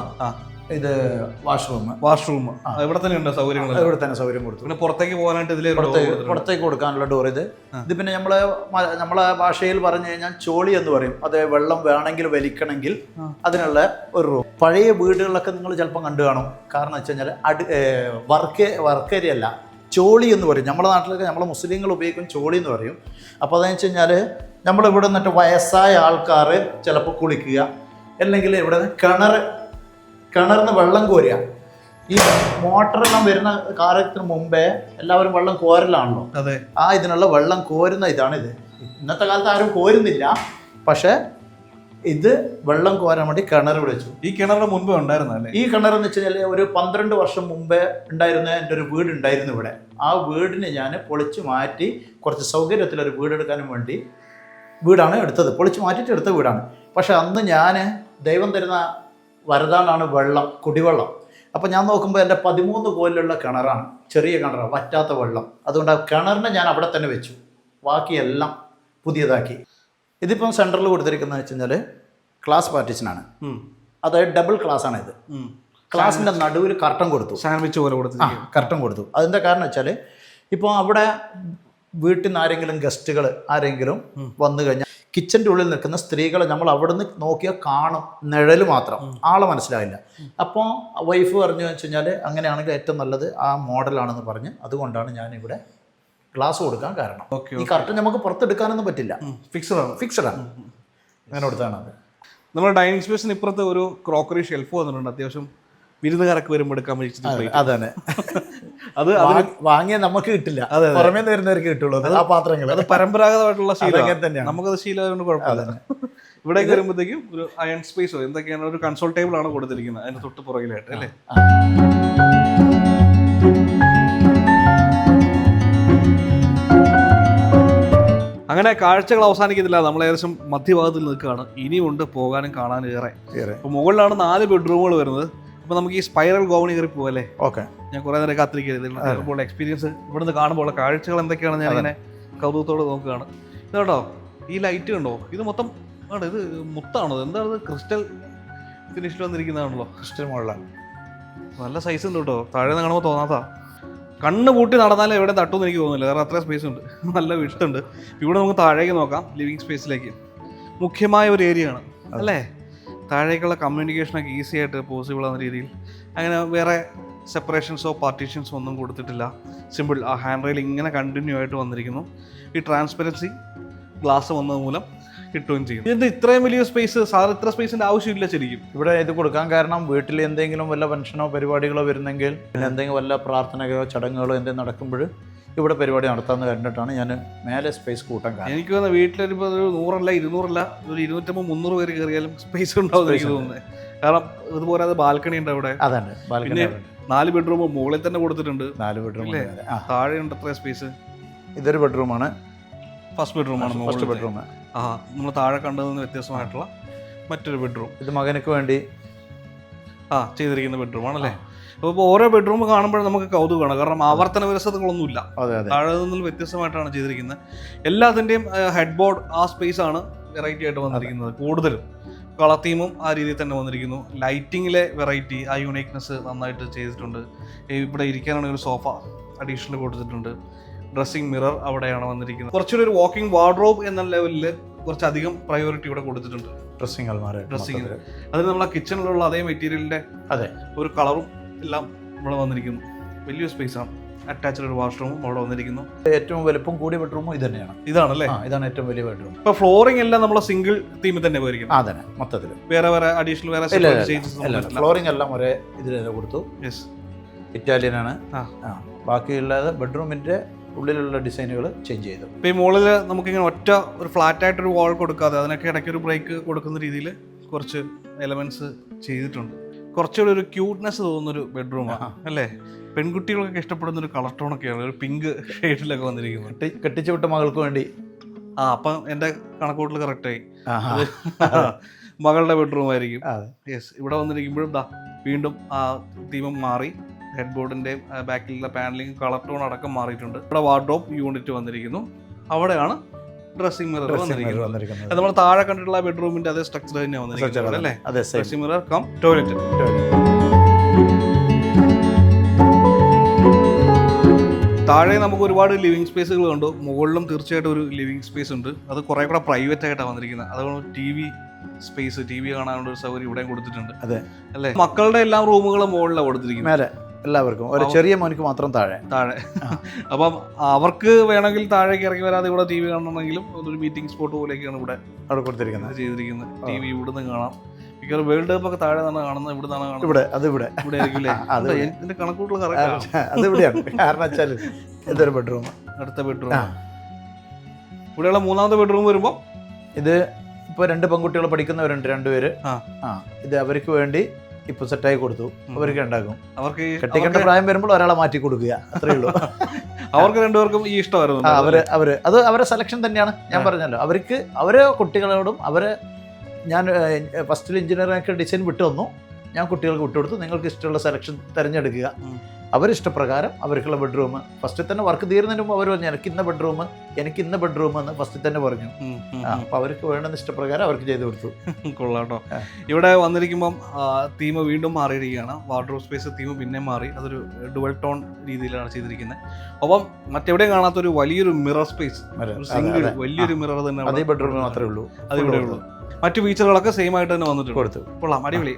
ഇത് വാഷ്റൂം ഇവിടെ തന്നെ ഉണ്ട് സൗകര്യങ്ങൾ. ഇവിടെ തന്നെ സൗകര്യം കൊടുത്തു. പിന്നെ പുറത്തേക്ക് പോകാനായിട്ട് ഇതിൽ പുറത്തേക്ക് കൊടുക്കാനുള്ള ഡോർ. ഇത് പിന്നെ നമ്മളെ ഭാഷയിൽ പറഞ്ഞു കഴിഞ്ഞാൽ ചോളി എന്ന് പറയും. അത് വെള്ളം വേണമെങ്കിൽ വലിക്കണമെങ്കിൽ അതിനുള്ള ഒരു റൂം. പഴയ വീടുകളിലൊക്കെ നിങ്ങൾ ചിലപ്പോൾ കണ്ടു കാണും. കാരണം വെച്ച് കഴിഞ്ഞാൽ വർക്കേരിയല്ല, ചോളി എന്ന് പറയും. നമ്മുടെ നാട്ടിലൊക്കെ നമ്മളെ മുസ്ലിങ്ങൾ ഉപയോഗിക്കും ചോളി എന്ന് പറയും. അപ്പോൾ അതെന്ന് വെച്ച് കഴിഞ്ഞാൽ നമ്മളിവിടെ നിന്നിട്ട് വയസ്സായ ആൾക്കാർ ചിലപ്പോൾ കുളിക്കുക, അല്ലെങ്കിൽ ഇവിടെ കിണറിന് വെള്ളം കോരുക. ഈ മോട്ടറെല്ലാം വരുന്ന കാലത്തിന് മുമ്പേ എല്ലാവരും വെള്ളം കോരലാണല്ലോ. ഇതിനുള്ള വെള്ളം കോരുന്ന ഇതാണിത്. ഇന്നത്തെ കാലത്ത് ആരും കോരുന്നില്ല, പക്ഷെ ഇത് വെള്ളം കോരാൻ വേണ്ടി കിണർ വിളിച്ചു. ഈ കിണറിന് മുമ്പേ ഉണ്ടായിരുന്നല്ലേ? ഈ കിണറെന്ന് വെച്ച് കഴിഞ്ഞാൽ ഒരു 12 വർഷം മുമ്പേ ഉണ്ടായിരുന്ന എൻ്റെ ഒരു വീടുണ്ടായിരുന്നു ഇവിടെ. ആ വീടിന് ഞാൻ പൊളിച്ചു മാറ്റി കുറച്ച് സൗകര്യത്തിലൊരു വീടെടുക്കാനും വേണ്ടി വീടാണ് എടുത്തത്. പൊളിച്ചു മാറ്റിയിട്ട് എടുത്ത വീടാണ്. പക്ഷെ അന്ന് ഞാൻ ദൈവം തരുന്ന വരദാനാണ് വെള്ളം, കുടിവെള്ളം. അപ്പം ഞാൻ നോക്കുമ്പോൾ എൻ്റെ 13 കോലിലുള്ള കിണറാണ്, ചെറിയ കിണറാണ്, വറ്റാത്ത വെള്ളം. അതുകൊണ്ട് ആ കിണറിനെ ഞാൻ അവിടെ തന്നെ വെച്ചു, ബാക്കിയെല്ലാം പുതിയതാക്കി. ഇതിപ്പം സെൻറ്ററിൽ കൊടുത്തിരിക്കുന്നത് വെച്ച് കഴിഞ്ഞാൽ ക്ലാസ് പാർട്ടീഷനാണ്. അതായത് ഡബിൾ ക്ലാസ് ആണ് ഇത്. ക്ലാസിൻ്റെ നടുവിൽ കർട്ടൻ കൊടുത്തു, സാൻഡ്വിച്ച് പോലെ കൊടുത്തു, കർട്ടൻ കൊടുത്തു. അതിൻ്റെ കാരണം വെച്ചാൽ ഇപ്പോൾ അവിടെ വീട്ടിൽ നിന്ന് ആരെങ്കിലും ഗസ്റ്റുകൾ ആരെങ്കിലും വന്നു കഴിഞ്ഞാൽ കിച്ചൻ്റെ ഉള്ളിൽ നിൽക്കുന്ന സ്ത്രീകളെ നമ്മൾ അവിടെ നിന്ന് നോക്കിയാൽ കാണും, നിഴൽ മാത്രം, ആളെ മനസ്സിലാവില്ല. അപ്പോൾ വൈഫ് പറഞ്ഞു വെച്ച് കഴിഞ്ഞാൽ അങ്ങനെയാണെങ്കിൽ ഏറ്റവും നല്ലത് ആ മോഡലാണെന്ന് പറഞ്ഞ് അതുകൊണ്ടാണ് ഞാനിവിടെ ഗ്ലാസ് കൊടുക്കാൻ കാരണം. ഈ കർട്ടൻ നമുക്ക് പുറത്തെടുക്കാനൊന്നും പറ്റില്ല, ഫിക്സഡാണ്. അങ്ങനെ കൊടുത്താണ് അത്. നമ്മുടെ ഡൈനിങ് സ്പേസിന് ഇപ്പുറത്ത് ഒരു ക്രോക്കറി ഷെൽഫ് വന്നിട്ടുണ്ട്. അത്യാവശ്യം വിരുന്നുകാരൊക്കെ വരുമ്പോൾ എടുക്കാൻ പറ്റും. അതന്നെ, അത് വാങ്ങിയാൽ നമുക്ക് കിട്ടില്ല, പുറമേ വരുന്നവർക്ക് കിട്ടുള്ളൂ ആ പാത്രങ്ങൾ. അത് പരമ്പരാഗതമായിട്ടുള്ള ശീലം തന്നെയാണ്, നമുക്കത് ശീലമായതുകൊണ്ട് കുഴപ്പമില്ല. ഇവിടേക്ക് വരുമ്പോഴത്തേക്കും ഒരു അയൺ സ്പേസോ എന്തൊക്കെയാണ്, ഒരു കൺസോൾ ടേബിൾ ആണ് കൊടുത്തിരിക്കുന്നത് അതിന്റെ തൊട്ട് പുറകിലായിട്ട് അല്ലേ. അങ്ങനെ കാഴ്ചകൾ അവസാനിക്കുന്നില്ല. നമ്മൾ ഏകദേശം മധ്യഭാഗത്തിൽ നിൽക്കുകയാണ്. ഇനിയുണ്ട് പോകാനും കാണാനും ഏറെ. അപ്പോൾ മുകളിലാണ് 4 ബെഡ്റൂമുകൾ വരുന്നത്. അപ്പോൾ നമുക്ക് ഈ സ്പൈറൽ ഗോവണി കയറി പോകല്ലേ? ഓക്കെ, ഞാൻ കുറേ നേരം കാത്തിരിക്കരുത്. എക്സ്പീരിയൻസ് ഇവിടുന്ന് കാണുമ്പോൾ കാഴ്ചകൾ എന്തൊക്കെയാണ് ഞാൻ ഇങ്ങനെ കൗതുകത്തോടെ നോക്കുകയാണ്. ഇതോട്ടോ ഈ ലൈറ്റ് കണ്ടോ, ഇത് മൊത്തം ആണ്, ഇത് മുത്താണോ, എന്താണ് ക്രിസ്റ്റൽ ഫിനിഷിൽ വന്നിരിക്കുന്നതാണല്ലോ. ക്രിസ്റ്റൽ മോഡലാണ്. നല്ല സൈസ് ഉണ്ട് കേട്ടോ, താഴെ നിന്ന് കാണുമ്പോൾ തോന്നാത്ത. കണ്ണ് പൂട്ടി നടന്നാലും എവിടെ തട്ടുമെന്ന് എനിക്ക് തോന്നുന്നില്ല, കാരണം അത്രയും സ്പേസ് ഉണ്ട്, നല്ല വിഷ്ടുണ്ട്. ഇവിടെ നമുക്ക് താഴേക്ക് നോക്കാം, ലിവിങ് സ്പേസിലേക്ക്. മുഖ്യമായ ഒരു ഏരിയ ആണ് അല്ലേ, താഴേക്കുള്ള കമ്മ്യൂണിക്കേഷനൊക്കെ ഈസി ആയിട്ട് പോസിബിൾ ആവുന്ന രീതിയിൽ. അങ്ങനെ വേറെ സെപ്പറേഷൻസോ പാർട്ടീഷൻസോ ഒന്നും കൊടുത്തിട്ടില്ല. സിമ്പിൾ, ആ ഹാൻഡ് റെയിൽ ഇങ്ങനെ കണ്ടിന്യൂ ആയിട്ട് വന്നിരിക്കുന്നു. ഈ ട്രാൻസ്പെറൻസി ഗ്ലാസ് വന്നത് മൂലം കിട്ടുകയും ചെയ്യും. ഇതിൻ്റെ ഇത്രയും വലിയ സ്പേസ്, സാർ ഇത്ര സ്പേസിൻ്റെ ആവശ്യമില്ല ശരിക്കും. ഇവിടെ ഇത് കൊടുക്കാൻ കാരണം വീട്ടിൽ എന്തെങ്കിലും വല്ല ഫംഗ്ഷനോ പരിപാടികളോ വരുന്നെങ്കിൽ, പിന്നെ എന്തെങ്കിലും വല്ല പ്രാർത്ഥനകളോ ചടങ്ങുകളോ എന്തെങ്കിലും നടക്കുമ്പോൾ ഇവിടെ പരിപാടി നടത്താമെന്ന് കണ്ടിട്ടാണ് ഞാൻ മേലെ സ്പേസ് കൂട്ടാൻ കാരണം. എനിക്ക് തോന്നുന്നത് വീട്ടിലൊരു 100 200 ഒരു 250 300 പേര് കയറിയാലും സ്പേസ് ഉണ്ടാവും എനിക്ക് തോന്നുന്നത്. കാരണം ഇതുപോലെ അത് ബാൽക്കണി ഉണ്ട് അവിടെ. അതാണ് പിന്നെ 4 ബെഡ്റൂം മുകളിൽ തന്നെ കൊടുത്തിട്ടുണ്ട്. 4 ബെഡ്റൂം താഴെ ഉണ്ട് എത്ര സ്പേസ്? ഇതൊരു ബെഡ്റൂമാണ്, ഫസ്റ്റ് ബെഡ്റൂമാണ്. First bedroom. നമ്മൾ താഴെ കണ്ടതിൽ നിന്ന് വ്യത്യസ്തമായിട്ടുള്ള മറ്റൊരു ബെഡ്റൂം. ഇത് മകനക്ക് വേണ്ടി ചെയ്തിരിക്കുന്ന ബെഡ്റൂമാണല്ലേ. അപ്പോൾ ഓരോ ബെഡ്റൂം കാണുമ്പോൾ നമുക്ക് കൗതുകമാണ്, കാരണം ആവർത്തന വിരസതകളൊന്നുമില്ല. താഴെ നിന്നും വ്യത്യസ്തമായിട്ടാണ് ചെയ്തിരിക്കുന്നത്. എല്ലാത്തിൻ്റെയും ഹെഡ് ബോർഡ് ആ സ്പേസ് ആണ് വെറൈറ്റി ആയിട്ട് വന്നിരിക്കുന്നത്. കൂടുതലും കളർ തീമും ആ രീതിയിൽ തന്നെ വന്നിരിക്കുന്നു. ലൈറ്റിങ്ങിലെ വെറൈറ്റി, ആ യുണീക്നെസ് നന്നായിട്ട് ചെയ്തിട്ടുണ്ട്. ഇവിടെ ഇരിക്കാനാണെങ്കിൽ ഒരു സോഫ അഡീഷണൽ കൊടുത്തിട്ടുണ്ട്. ഡ്രസ്സിംഗ് മിറർ അവിടെയാണ് വന്നിരിക്കുന്നത്. കുറച്ചുകൂടി ഒരു വാക്കിംഗ് വാർഡ്രോബ് എന്ന ലെവലിൽ കുറച്ചധികം പ്രയോറിറ്റി ഇവിടെ കൊടുത്തിട്ടുണ്ട്. ഡ്രസ്സിംഗ് അൽമാര, ഡ്രസ്സിംഗ് അതിന് നമ്മളെ കിച്ചണിലുള്ള അതേ മെറ്റീരിയലിന്റെ ഒരു കളറും എല്ലാം ഇവിടെ വന്നിരിക്കുന്നു. വലിയൊരു സ്പേസ് ആണ്. അറ്റാച്ച്ഡ് ഒരു വാഷ്റൂമും അവിടെ വന്നിരിക്കുന്നു. ഏറ്റവും വലുപ്പം കൂടിയ ബെഡ്റൂമും ഇത് തന്നെയാണ്. ഇതാണല്ലേ, ഇതാണ് ഏറ്റവും വലിയ ബെഡ്റൂം. ഇപ്പൊ ഫ്ലോറിംഗ് എല്ലാം നമ്മളെ സിംഗിൾ തീമിൽ തന്നെ പോയിരിക്കും. അതെ, മൊത്തത്തിൽ വേറെ അഡീഷണൽ വേറെ ഫ്ലോറിംഗ് എല്ലാം ഒരേ ഇതിൽ തന്നെ കൊടുത്തു. ഇറ്റാലിയൻ ആണ്. ബാക്കിയുള്ളത് ബെഡ്റൂമിന്റെ ഉള്ളിലുള്ള ഡിസൈനുകൾ ചേഞ്ച് ചെയ്തു. ഇപ്പം ഈ മുകളിൽ നമുക്കിങ്ങനെ ഒറ്റ ഒരു ഫ്ലാറ്റ് ആയിട്ടൊരു വാൾ കൊടുക്കാതെ അതിനൊക്കെ ഇടയ്ക്കൊരു ബ്രേക്ക് കൊടുക്കുന്ന രീതിയിൽ കുറച്ച് എലമെന്റ്സ് ചെയ്തിട്ടുണ്ട്. കുറച്ചുകൂടി ഒരു ക്യൂട്ട്നെസ് തോന്നുന്നൊരു ബെഡ്റൂമാണ് അല്ലേ. പെൺകുട്ടികൾക്കൊക്കെ ഇഷ്ടപ്പെടുന്ന ഒരു കളർ ടോണൊക്കെയാണ്, ഒരു പിങ്ക് ഷെയ്ഡിലൊക്കെ വന്നിരിക്കുന്നത്. കെട്ടിച്ചു വിട്ട മകൾക്ക് വേണ്ടി. അപ്പം എൻ്റെ കണക്കൂട്ടിൽ കറക്റ്റായി. മകളുടെ ബെഡ്റൂം ആയിരിക്കും. യെസ്, ഇവിടെ വന്നിരിക്കുമ്പോഴും വീണ്ടും ആ തീമം മാറി. ഹെഡ് ബോർഡിന്റെ ബാക്കിലുള്ള പാനലിംഗ് കളർ ടോൺ അടക്കം മാറിയിട്ടുണ്ട്. ഇവിടെ വാർഡ്രോബ് യൂണിറ്റ് വന്നിരിക്കുന്നു. അവിടെയാണ് ഡ്രസ്സിംഗ് മിറർ വന്നിരിക്കുന്നത്. നമ്മൾ താഴെ കണ്ടിട്ടുള്ള ബെഡ്റൂമിന്റെ അതേ സ്ട്രക്ചർ തന്നെയാണ് വന്നിരിക്കുന്നത് അല്ലേ. Dressing mirror cum toilet. താഴെ നമുക്ക് ഒരുപാട് ലിവിങ് സ്പേസുകൾ ഉണ്ട്. മുകളിലും തീർച്ചയായിട്ടും ഒരു ലിവിങ് സ്പേസ് ഉണ്ട്. അത് കുറെ കൂടെ പ്രൈവറ്റ് ആയിട്ടാണ് വന്നിരിക്കുന്നത്. അതുകൊണ്ട് ടി വി കാണാനുള്ള ഒരു സൗകര്യം ഇവിടെയും കൊടുത്തിട്ടുണ്ട്. അതെ അല്ലേ. മക്കളുടെ എല്ലാ റൂമുകളും മുകളിലാണ് കൊടുത്തിരിക്കുന്നത്. എല്ലാവർക്കും, ഒരു ചെറിയ മോനിക്ക് മാത്രം താഴെ. അപ്പം അവർക്ക് വേണമെങ്കിൽ താഴേക്ക് ഇറങ്ങി വരാതെ ഇവിടെ ടി വി കാണണമെങ്കിലും ഒരു മീറ്റിംഗ് സ്പോട്ട് പോലെയൊക്കെയാണ് ഇവിടെ അവിടെ കൊടുത്തിരിക്കുന്നത്, ചെയ്തിരിക്കുന്നത്. ടി വി ഇവിടുന്ന് കാണാം. മിക്കവാറും വേൾഡ് കപ്പ് ഒക്കെ താഴെ നിന്നാണ് കാണുന്നത്, ഇവിടെ നിന്നാണ് കാണുന്നത്. ഇവിടെ ആയിരിക്കില്ലേ. എന്റെ കണക്കൂട്ടുകൾ അതിവിടെയാണ്. കാരണം വെച്ചാൽ ഇതൊരു ബെഡ്റൂം, അടുത്ത ബെഡ്റൂം. ഇവിടെയുള്ള മൂന്നാമത്തെ ബെഡ്റൂം വരുമ്പോൾ ഇത് ഇപ്പോൾ 2 പെൺകുട്ടികൾ പഠിക്കുന്നവരുണ്ട്, 2 പേര്. ഇത് അവർക്ക് വേണ്ടി ഇപ്പൊ സെറ്റായി കൊടുത്തു. അവർക്ക് ഉണ്ടാക്കും. അവർക്ക് കെട്ടിക്കേണ്ട പ്രായം വരുമ്പോൾ ഒരാളെ മാറ്റി കൊടുക്കുക, അത്രേ ഉള്ളൂ. അവർക്ക് 2 പേർക്കും ഈ ഇഷ്ടമായിരുന്നു. അത് അവരെ സെലക്ഷൻ തന്നെയാണ്. ഞാൻ പറഞ്ഞല്ലോ, അവരെ കുട്ടികളോടും ഞാൻ ഫസ്റ്റിൽ എഞ്ചിനീയറിംഗ് ഡിസൈൻ വിട്ടു വന്നു. ഞാൻ കുട്ടികൾക്ക് വിട്ടുകൊടുത്തു, നിങ്ങൾക്ക് ഇഷ്ടമുള്ള സെലക്ഷൻ തിരഞ്ഞെടുക്കുക. അവരിഷ്ടപ്രകാരം അവർക്കുള്ള ബെഡ്റൂം ഫസ്റ്റിൽ തന്നെ വർക്ക് തീരുന്നതിന് മുമ്പ് അവർ പറഞ്ഞു എനിക്ക് ഇന്ന ബെഡ്റൂം എന്ന് ഫസ്റ്റിൽ തന്നെ പറഞ്ഞു. അപ്പൊ അവർക്ക് വേണ്ടുന്ന ഇഷ്ടപ്രകാരം അവർക്ക് ചെയ്തു കൊടുത്തു. കൊള്ളാട്ടോ. ഇവിടെ വന്നിരിക്കുമ്പം തീം വീണ്ടും മാറിയിരിക്കുകയാണ്. വാർഡ്രോബ് സ്പേസ് തീം പിന്നെ മാറി. അതൊരു ഡുവൽ ടോൺ രീതിയിലാണ് ചെയ്തിരിക്കുന്നത്. ഒപ്പം മറ്റെവിടെയും കാണാത്തൊരു വലിയൊരു മിറർ സ്പേസ്, സിംഗിൾ വലിയൊരു മിറർ തന്നെ അതേ ബെഡ്റൂമിൽ മാത്രമേ ഉള്ളൂ. അതിവിടെ ഉള്ളൂ. മറ്റു ഫീച്ചറുകളൊക്കെ സെയിം ആയിട്ട് തന്നെ വന്നിട്ട് കൊടുത്തു. കൊള്ളാം, അടിപൊളി.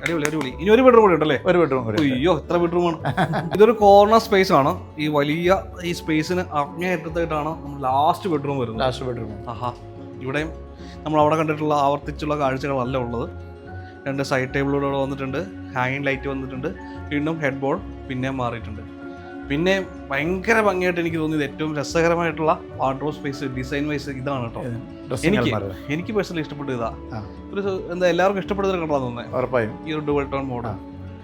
ഇനി ഒരു ബെഡ്റൂം കൂടി ഉണ്ടല്ലേ? ഒരു ബെഡ്റൂം കൂടി. അയ്യോ, എത്ര ബെഡ്റൂമാണ്. ഇതൊരു കോർണർ സ്പേസ് ആണ്. ഈ വലിയ ഈ സ്പേസിന് അങ്ങേയറ്റത്തായിട്ടാണ് നമ്മൾ ലാസ്റ്റ് ബെഡ്റൂം വരുന്നത്. ഇവിടെയും നമ്മൾ അവിടെ കണ്ടിട്ടുള്ള ആവർത്തിച്ചുള്ള കാഴ്ചകളല്ല ഉള്ളത്. 2 സൈഡ് ടേബിളുകൾ വന്നിട്ടുണ്ട്, ഹാങ്ങിങ് ലൈറ്റ് വന്നിട്ടുണ്ട്, വീണ്ടും ഹെഡ് ബോർഡ് പിന്നെ മാറിയിട്ടുണ്ട്. പിന്നെ ഭയങ്കര ഭംഗിയായിട്ട് എനിക്ക് തോന്നിയത് ഏറ്റവും രസകരമായിട്ടുള്ള വാർഡ്രോബ് സ്പേസ് ഡിസൈൻ വൈസ് ഇതാണ് കേട്ടോ. എനിക്ക് പേഴ്സണലി ഇഷ്ടപ്പെട്ടു. എന്താ എല്ലാവർക്കും ഇഷ്ടപ്പെടുന്ന കണ്ടാന്ന് തോന്നുന്നത്. ഉറപ്പായും ഈ ഒരു ഡുവൽ ടോൺ മോഡൽ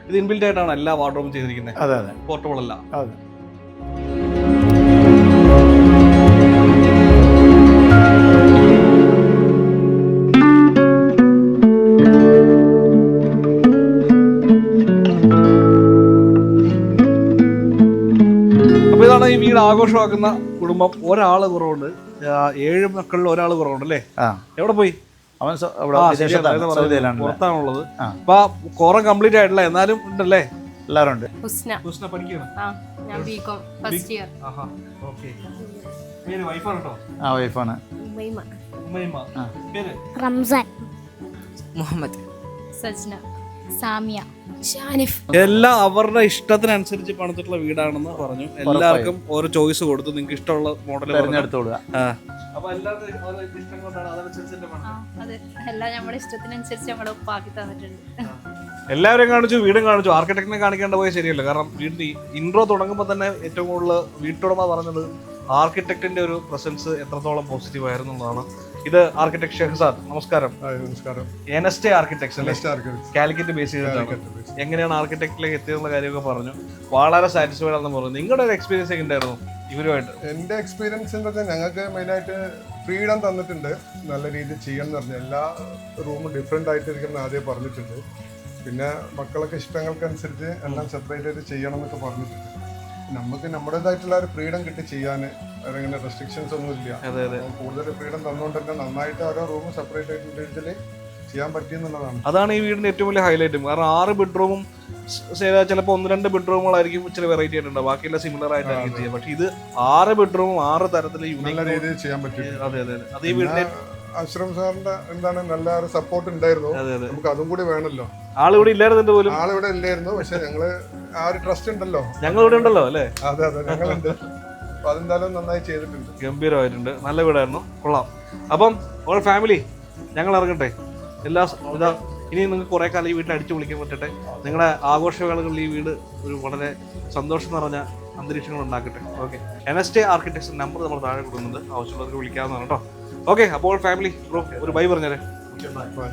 ഇത് ഇൻബിൽറ്റ് ആയിട്ടാണ് എല്ലാ വാർഡ്രോബും ചെയ്തിരിക്കുന്നത്. പോർട്ടബിൾ അല്ല. ഈ വീട് ആഘോഷമാക്കുന്ന കുടുംബം ഒരാൾ കുറവുണ്ട്. 7 മക്കളിൽ ഒരാൾ കുറവുണ്ടല്ലേ? ആ എവിടെ പോയി? അവൻ വിദേശത്താണ്, സൗദിയിലാണ്. പുറത്താണുള്ളത്. അപ്പൊ കോറം കംപ്ലീറ്റ് ആയിട്ടില്ല, എന്നാലും ഉണ്ടല്ലേ? എല്ലാവരും ഉണ്ട്. ഹുസ്ന പഠിക്കുകയാണ്. ഞാൻ ബികോം ഫസ്റ്റ് ഇയർ. ഓക്കെ. പേര് വൈഫാണ് കേട്ടോ. ആ വൈഫാണ്. ഉമ്മൈമ. പേര് റംസാൻ, മുഹമ്മദ്, സജ്ന, സാമിയ, ഷാനിഫ്. എല്ലാം അവരുടെ ഇഷ്ടത്തിനനുസരിച്ച് പണിതിട്ടുള്ള വീടാണെന്ന് പറഞ്ഞു. എല്ലാവർക്കും ഓരോ ചോയ്സ് കൊടുത്തു, നിങ്ങൾക്ക് ഇഷ്ടമുള്ള മോഡൽ തിരഞ്ഞെടുത്തോളുക. അപ്പൊ എല്ലാവർക്കും ഓരോ ഇഷ്ടം കൊണ്ടാണ് അതനുസരിച്ച് അതെ, എല്ലാം നമ്മുടെ ഇഷ്ടത്തിനനുസരിച്ച് നമ്മുടെ ഉപ്പാക്കി തന്നിട്ടുണ്ട്. എല്ലാവരും കാണിച്ചു, വീടും കാണിച്ചു. ആർക്കിടെക്റ്റിനെ കാണിക്കേണ്ട പോയി ശരിയല്ല. കാരണം വീടിന്റെ ഇൻട്രോ തുടങ്ങുമ്പോൾ തന്നെ ഏറ്റവും കൂടുതൽ വീട്ടുടമ പറഞ്ഞത് ആർക്കിടെക്റ്റിന്റെ ഒരു പ്രസൻസ് എത്രത്തോളം പോസിറ്റീവ് ആയിരുന്നു എന്നുള്ളതാണ്. ഇത് ആർക്കിടെക്ട് ഷെഹസാദ്, നമസ്കാരം. നമസ്കാരം. എനസ്റ്റേ ആർക്കിടെക്ട്സ് അല്ലേ, കാലിക്കറ്റ് ബേസ് ചെയ്തിട്ടാണ്. എങ്ങനെയാണ് ആർക്കിടെക്റ്റിലേക്ക് എത്തിയെന്നുള്ള കാര്യമൊക്കെ പറഞ്ഞു. വളരെ സാറ്റിസ്ഫൈഡ് ആണെന്ന് പറഞ്ഞു. നിങ്ങളുടെ ഒരു എക്സ്പീരിയൻസ് ഒക്കെ ഉണ്ടായിരുന്നു ഇവരുമായിട്ട്? എൻ്റെ എക്സ്പീരിയൻസ് എന്ന് പറഞ്ഞാൽ ഞങ്ങൾക്ക് മെയിനായിട്ട് ഫ്രീഡം തന്നിട്ടുണ്ട്, നല്ല രീതിയിൽ ചെയ്യാൻ എന്ന് പറഞ്ഞാൽ എല്ലാ റൂമും ഡിഫറെൻ്റ് ആയിട്ടിരിക്കുന്ന ആദ്യം പറഞ്ഞിട്ടുണ്ട്. പിന്നെ മക്കളൊക്കെ ഇഷ്ടങ്ങൾക്കനുസരിച്ച് എല്ലാം സെപ്പറേറ്റ് ആയിട്ട് ചെയ്യണം എന്നൊക്കെ പറഞ്ഞിട്ടുണ്ട്. നമുക്ക് നമ്മുടേതായിട്ടുള്ള ഒരു ഫ്രീഡം കിട്ടി ചെയ്യാൻ, വേറെ റെസ്ട്രിക്ഷൻസ് ഒന്നും ഇല്ല. കൂടുതൽ ഫ്രീഡം തന്നുകൊണ്ട് തന്നെ നന്നായിട്ട് ഓരോ റൂം സെപ്പറേറ്റ് ആയിട്ട് ഇൻഡിവിജ്വലി ചെയ്യാൻ പറ്റിയെന്നുള്ളതാണ്. അതാണ് ഈ വീടിന്റെ ഏറ്റവും വലിയ ഹൈലൈറ്റും. കാരണം 6 ബെഡ്റൂമും ചിലപ്പോൾ 1-2 ബെഡ്റൂമുകളായിരിക്കും ഇച്ചിരി വെറൈറ്റി ആയിട്ടുണ്ടാവും, ബാക്കിയെല്ലാം സിമിലർ ആയിട്ടായിരിക്കും ചെയ്യുക. പക്ഷെ ഇത് 6 ബെഡ്റൂമും 6 തരത്തിൽ നല്ല രീതിയിൽ ചെയ്യാൻ പറ്റും. അതെ അതെ. അത് ഈ വീടിന്റെ അശ്രം സാറിന്റെ എന്താണ് നല്ല ഒരു സപ്പോർട്ട് ഉണ്ടായിരുന്നു. നമുക്ക് അതും കൂടി വേണമല്ലോ. ആളിവിടെ ഇല്ലായിരുന്നു പോലും. ആളിവിടെ ഇല്ലായിരുന്നു, പക്ഷെ ഞങ്ങള് ആ ഒരു ട്രസ്റ്റ് ഉണ്ടല്ലോ, ഞങ്ങൾ ഇവിടെ ഉണ്ടല്ലോ അല്ലേ? അതെ അതെ, ഞങ്ങളുണ്ട്. അപ്പൊ അതെന്തായാലും നന്നായി ചെയ്തിട്ടുണ്ട്, ഗംഭീരമായിട്ടുണ്ട്. നല്ല വീടായിരുന്നു, കൊള്ളാം. അപ്പം ഓൾ ഫാമിലി ഞങ്ങൾ ഇറങ്ങട്ടെ. എല്ലാ ഇതാ ഇനി നിങ്ങൾക്ക് കുറെ കാലം ഈ വീട്ടിൽ അടിച്ചു വിളിക്കാൻ പറ്റട്ടെ. നിങ്ങളുടെ ആഘോഷവേളകളിൽ ഈ വീട് ഒരു വളരെ സന്തോഷം നിറഞ്ഞ അന്തരീക്ഷങ്ങൾ ഉണ്ടാക്കട്ടെ. ഓക്കെ. എനസ്റ്റേ ആർക്കിടെക്ട്സ് നമ്പർ നമ്മൾ താഴെ കൊടുക്കുന്നുണ്ട്, ആവശ്യമുള്ളവർക്ക് വിളിക്കാവുന്നതാണ് കേട്ടോ. ഓക്കെ. അപ്പോൾ ഫാമിലി ബ്രോ ഒരു ബൈ പറഞ്ഞേരെ. ബൈ.